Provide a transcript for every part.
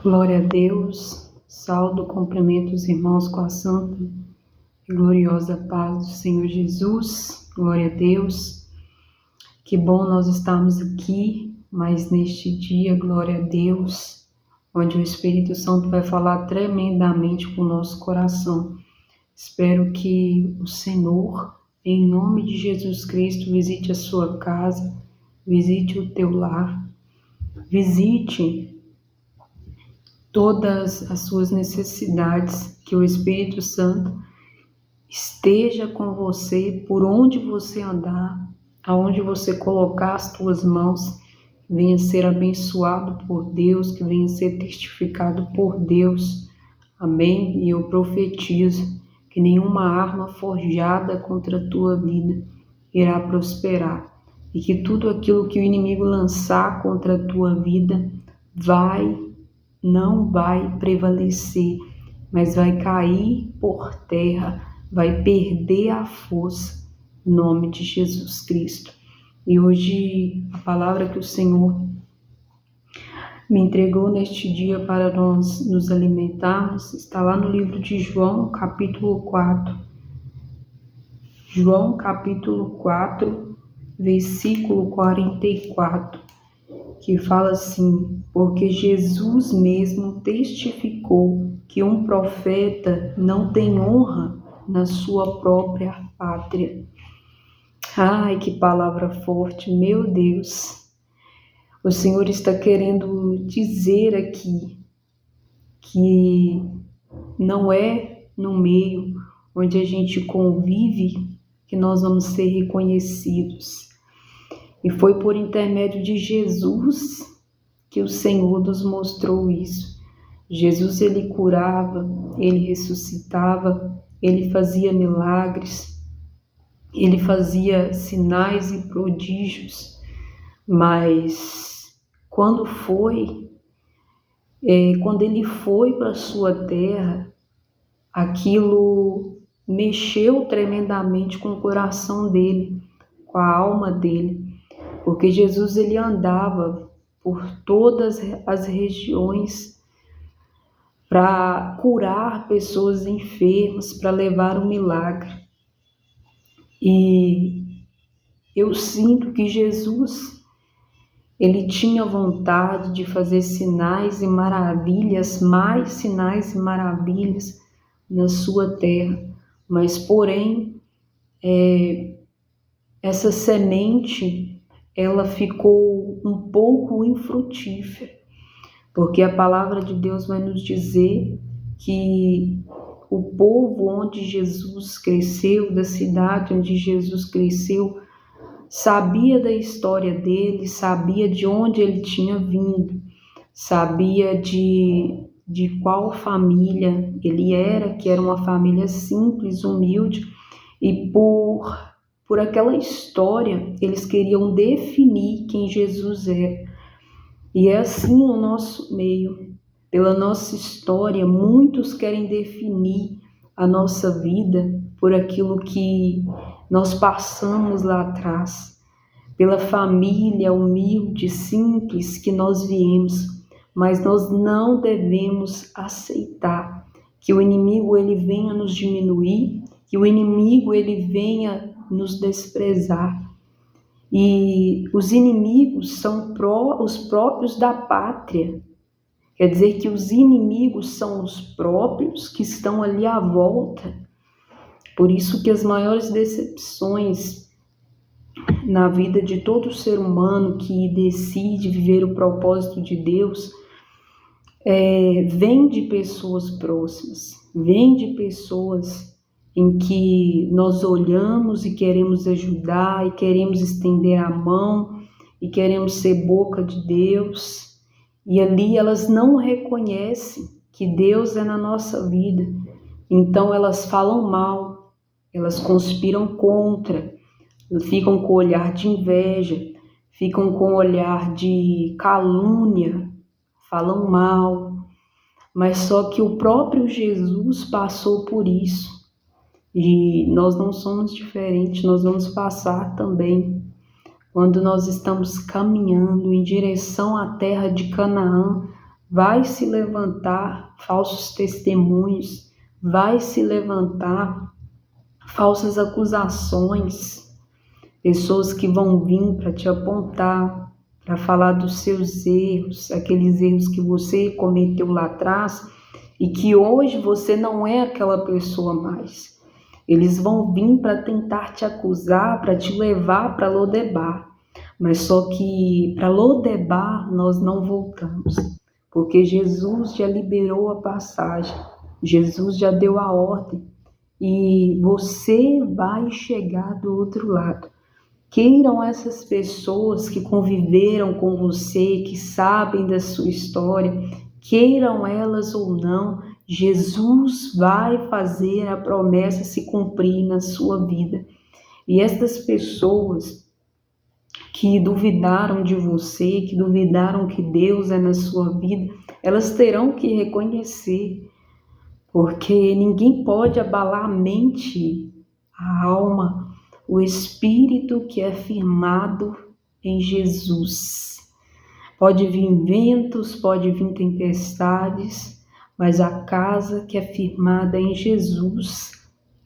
Glória a Deus, saúdo, cumprimento os irmãos com a santa e gloriosa paz do Senhor Jesus. Glória a Deus, que bom nós estarmos aqui, mas neste dia, glória a Deus, onde o Espírito Santo vai falar tremendamente com o nosso coração. Espero que o Senhor, em nome de Jesus Cristo, visite a sua casa, visite o teu lar, visite todas as suas necessidades, que o Espírito Santo esteja com você por onde você andar, aonde você colocar as tuas mãos, que venha ser abençoado por Deus, que venha ser testificado por Deus. Amém? E eu profetizo que nenhuma arma forjada contra a tua vida irá prosperar, e que tudo aquilo que o inimigo lançar contra a tua vida não vai prevalecer, mas vai cair por terra, vai perder a força, em nome de Jesus Cristo. E hoje a palavra que o Senhor me entregou neste dia para nós nos alimentarmos está lá no livro de João, capítulo 4. João, capítulo 4, versículo 44. Que fala assim: porque Jesus mesmo testificou que um profeta não tem honra na sua própria pátria. Ai, que palavra forte, meu Deus! O Senhor está querendo dizer aqui que não é no meio onde a gente convive que nós vamos ser reconhecidos. E foi por intermédio de Jesus que o Senhor nos mostrou isso. Jesus, ele curava, ele ressuscitava, ele fazia milagres, ele fazia sinais e prodígios, mas quando ele foi para a sua terra, aquilo mexeu tremendamente com o coração dele, com a alma dele. Porque Jesus, ele andava por todas as regiões para curar pessoas enfermas, para levar um milagre. E eu sinto que Jesus, ele tinha vontade de fazer sinais e maravilhas, mais sinais e maravilhas na sua terra. Mas, porém, essa semente, ela ficou um pouco infrutífera, porque a palavra de Deus vai nos dizer que o povo onde Jesus cresceu, da cidade onde Jesus cresceu, sabia da história dele, sabia de onde ele tinha vindo, sabia de qual família ele era, que era uma família simples, humilde, e por aquela história, eles queriam definir quem Jesus é. E é assim no nosso meio, pela nossa história, muitos querem definir a nossa vida por aquilo que nós passamos lá atrás, pela família humilde, simples que nós viemos, mas nós não devemos aceitar que o inimigo ele venha nos diminuir, que o inimigo ele venha nos desprezar. E os inimigos são os próprios da pátria. Quer dizer que os inimigos são os próprios que estão ali à volta. Por isso que as maiores decepções na vida de todo ser humano que decide viver o propósito de Deus vem de pessoas próximas, vem de pessoas em que nós olhamos e queremos ajudar, e queremos estender a mão, e queremos ser boca de Deus, e ali elas não reconhecem que Deus é na nossa vida, então elas falam mal, elas conspiram contra, ficam com o olhar de inveja, ficam com o olhar de calúnia, falam mal, mas só que o próprio Jesus passou por isso. E nós não somos diferentes, nós vamos passar também. Quando nós estamos caminhando em direção à terra de Canaã, vai se levantar falsos testemunhos, vai se levantar falsas acusações, pessoas que vão vir para te apontar, para falar dos seus erros, aqueles erros que você cometeu lá atrás e que hoje você não é aquela pessoa mais. Eles vão vir para tentar te acusar, para te levar para Lodebar. Mas só que para Lodebar nós não voltamos, porque Jesus já liberou a passagem, Jesus já deu a ordem e você vai chegar do outro lado. Queiram essas pessoas que conviveram com você, que sabem da sua história, queiram elas ou não, Jesus vai fazer a promessa se cumprir na sua vida. E estas pessoas que duvidaram de você, que duvidaram que Deus é na sua vida, elas terão que reconhecer, porque ninguém pode abalar a mente, a alma, o espírito que é firmado em Jesus. Pode vir ventos, pode vir tempestades, mas a casa que é firmada em Jesus,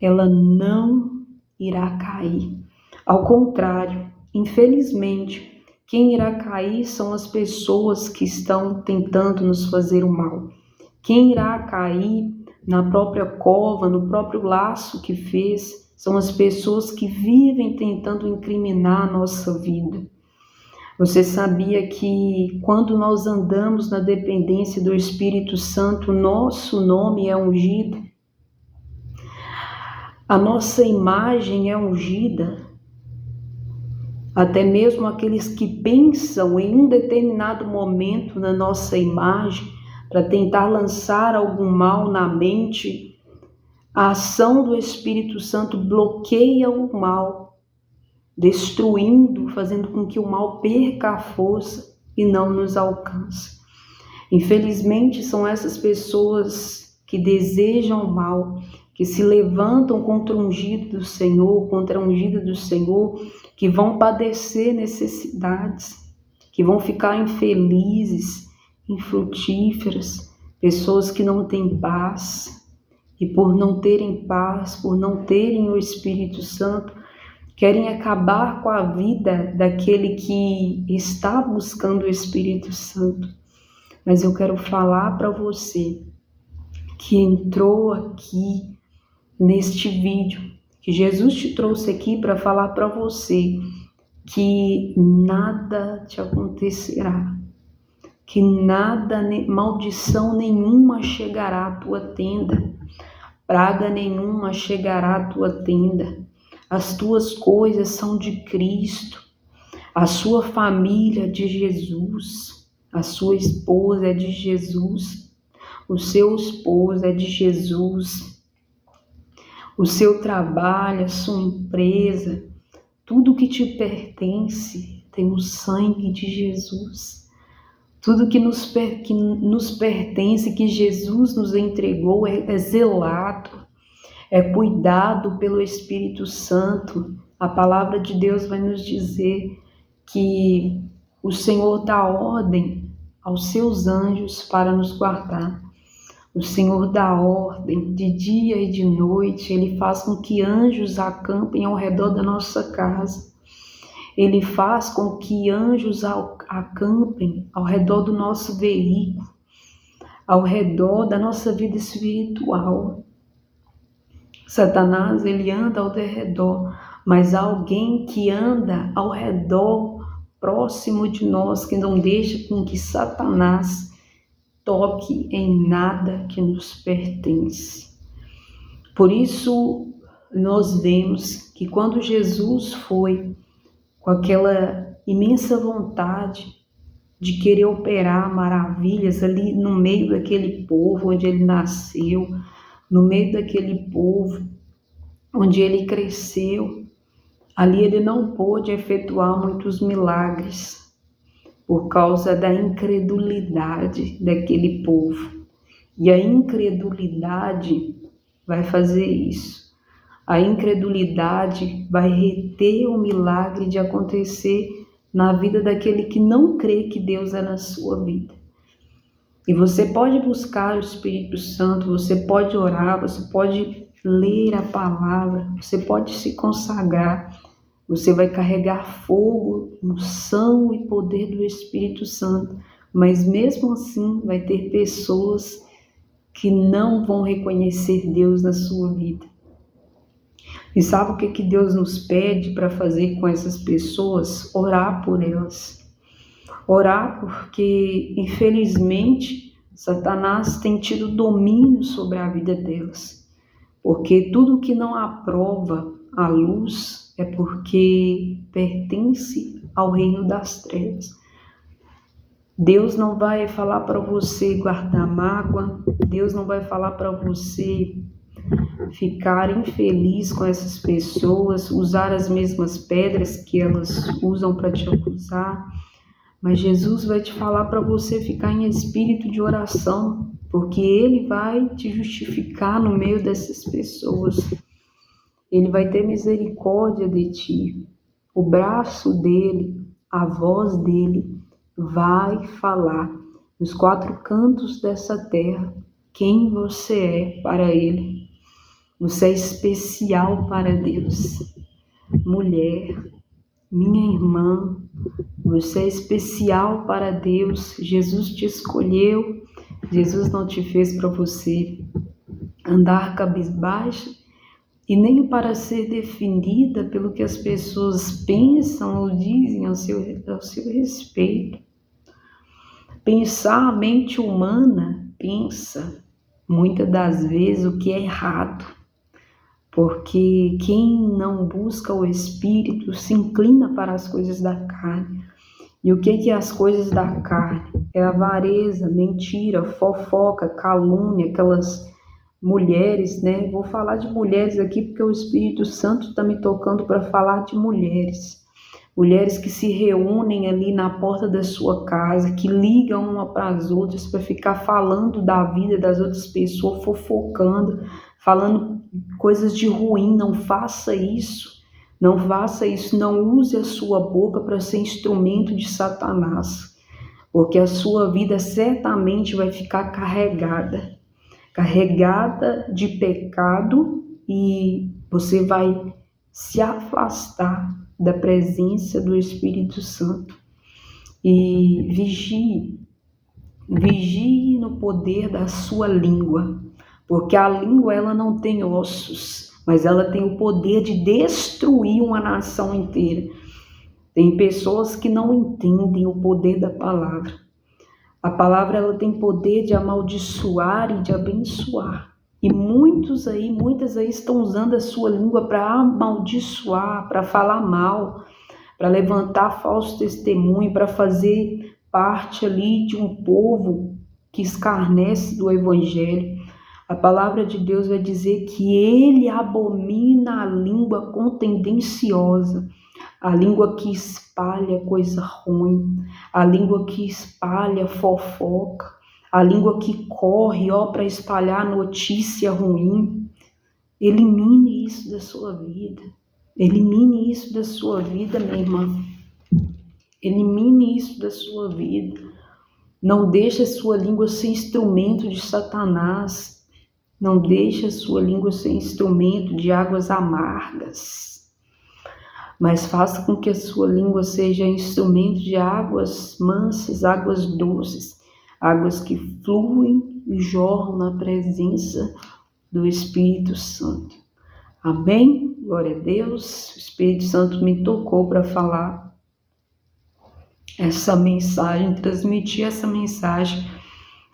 ela não irá cair. Ao contrário, infelizmente, quem irá cair são as pessoas que estão tentando nos fazer o mal. Quem irá cair na própria cova, no próprio laço que fez, são as pessoas que vivem tentando incriminar a nossa vida. Você sabia que quando nós andamos na dependência do Espírito Santo, nosso nome é ungido? A nossa imagem é ungida. Até mesmo aqueles que pensam em um determinado momento na nossa imagem para tentar lançar algum mal na mente, a ação do Espírito Santo bloqueia o mal, destruindo, fazendo com que o mal perca a força e não nos alcance. Infelizmente, são essas pessoas que desejam o mal, que se levantam contra o ungido do Senhor, contra a ungida do Senhor, que vão padecer necessidades, que vão ficar infelizes, infrutíferas, pessoas que não têm paz, e por não terem paz, por não terem o Espírito Santo, querem acabar com a vida daquele que está buscando o Espírito Santo. Mas eu quero falar para você que entrou aqui neste vídeo, que Jesus te trouxe aqui para falar para você que nada te acontecerá, que nada, maldição nenhuma chegará à tua tenda, praga nenhuma chegará à tua tenda. As tuas coisas são de Cristo, a sua família é de Jesus, a sua esposa é de Jesus, o seu esposo é de Jesus, o seu trabalho, a sua empresa, tudo que te pertence tem o sangue de Jesus. Tudo que nos pertence, que Jesus nos entregou, é zelado, é cuidado pelo Espírito Santo. A palavra de Deus vai nos dizer que o Senhor dá ordem aos seus anjos para nos guardar. O Senhor dá ordem de dia e de noite, Ele faz com que anjos acampem ao redor da nossa casa. Ele faz com que anjos acampem ao redor do nosso veículo, ao redor da nossa vida espiritual. Satanás, ele anda ao derredor, mas há alguém que anda ao redor, próximo de nós, que não deixa com que Satanás toque em nada que nos pertence. Por isso, nós vemos que quando Jesus foi com aquela imensa vontade de querer operar maravilhas ali no meio daquele povo onde ele nasceu, no meio daquele povo onde ele cresceu, ali ele não pôde efetuar muitos milagres por causa da incredulidade daquele povo. E a incredulidade vai fazer isso. A incredulidade vai reter o milagre de acontecer na vida daquele que não crê que Deus é na sua vida. E você pode buscar o Espírito Santo, você pode orar, você pode ler a palavra, você pode se consagrar, você vai carregar fogo, unção e poder do Espírito Santo, mas mesmo assim vai ter pessoas que não vão reconhecer Deus na sua vida. E sabe o que Deus nos pede para fazer com essas pessoas? Orar por elas. Orar porque, infelizmente, Satanás tem tido domínio sobre a vida delas. Porque tudo que não aprova a luz é porque pertence ao reino das trevas. Deus não vai falar para você guardar mágoa, Deus não vai falar para você ficar infeliz com essas pessoas, usar as mesmas pedras que elas usam para te acusar, mas Jesus vai te falar para você ficar em espírito de oração, porque Ele vai te justificar no meio dessas pessoas. Ele vai ter misericórdia de ti. O braço dele, a voz dele vai falar nos quatro cantos dessa terra quem você é para Ele. Você é especial para Deus. Mulher, minha irmã, você é especial para Deus. Jesus te escolheu. Jesus não te fez para você andar cabisbaixa e nem para ser definida pelo que as pessoas pensam ou dizem ao seu respeito. Pensar, a mente humana pensa muitas das vezes o que é errado, porque quem não busca o Espírito se inclina para as coisas da carne. E o que é as coisas da carne? É avareza, mentira, fofoca, calúnia, aquelas mulheres, né? Vou falar de mulheres aqui porque o Espírito Santo está me tocando para falar de mulheres. Mulheres que se reúnem ali na porta da sua casa, que ligam uma para as outras para ficar falando da vida das outras pessoas, fofocando, falando coisas de ruim. Não faça isso, não faça isso, não use a sua boca para ser instrumento de Satanás, porque a sua vida certamente vai ficar carregada de pecado e você vai se afastar da presença do Espírito Santo. E vigie no poder da sua língua, porque a língua ela não tem ossos, mas ela tem o poder de destruir uma nação inteira. Tem pessoas que não entendem o poder da palavra. A palavra ela tem poder de amaldiçoar e de abençoar. E muitas aí estão usando a sua língua para amaldiçoar, para falar mal, para levantar falso testemunho, para fazer parte ali de um povo que escarnece do Evangelho. A palavra de Deus vai dizer que Ele abomina a língua contendenciosa, a língua que espalha coisa ruim, a língua que espalha fofoca, a língua que corre para espalhar notícia ruim. Elimine isso da sua vida. Elimine isso da sua vida, minha irmã. Elimine isso da sua vida. Não deixe a sua língua ser instrumento de Satanás. Não deixe a sua língua ser instrumento de águas amargas. Mas faça com que a sua língua seja instrumento de águas mansas, águas doces, águas que fluem e jorram na presença do Espírito Santo. Amém? Glória a Deus. O Espírito Santo me tocou para falar essa mensagem, transmitir essa mensagem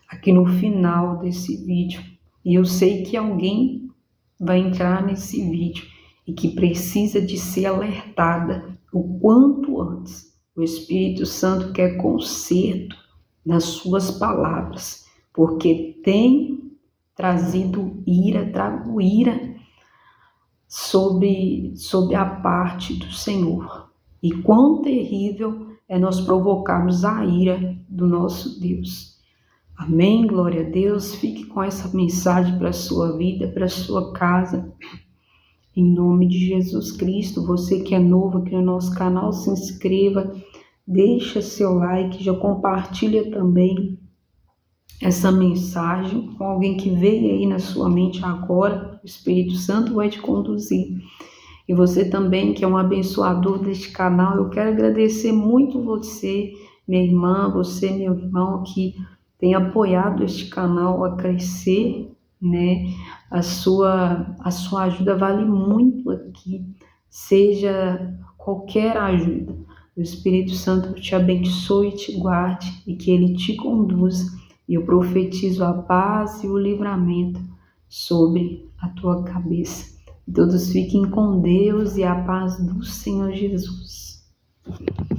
aqui no final desse vídeo. E eu sei que alguém vai entrar nesse vídeo e que precisa de ser alertada o quanto antes. O Espírito Santo quer conserto nas suas palavras, porque tem trago ira sobre a parte do Senhor. E quão terrível é nós provocarmos a ira do nosso Deus. Amém? Glória a Deus. Fique com essa mensagem para a sua vida, para a sua casa. Em nome de Jesus Cristo, você que é novo aqui no nosso canal, se inscreva, deixa seu like, já compartilha também essa mensagem com alguém que veio aí na sua mente agora, o Espírito Santo vai te conduzir. E você também, que é um abençoador deste canal, eu quero agradecer muito você, minha irmã, você, meu irmão, que tem apoiado este canal a crescer, né? A sua ajuda vale muito aqui, seja qualquer ajuda. O Espírito Santo te abençoe e te guarde e que ele te conduza. E eu profetizo a paz e o livramento sobre a tua cabeça. Todos fiquem com Deus e a paz do Senhor Jesus.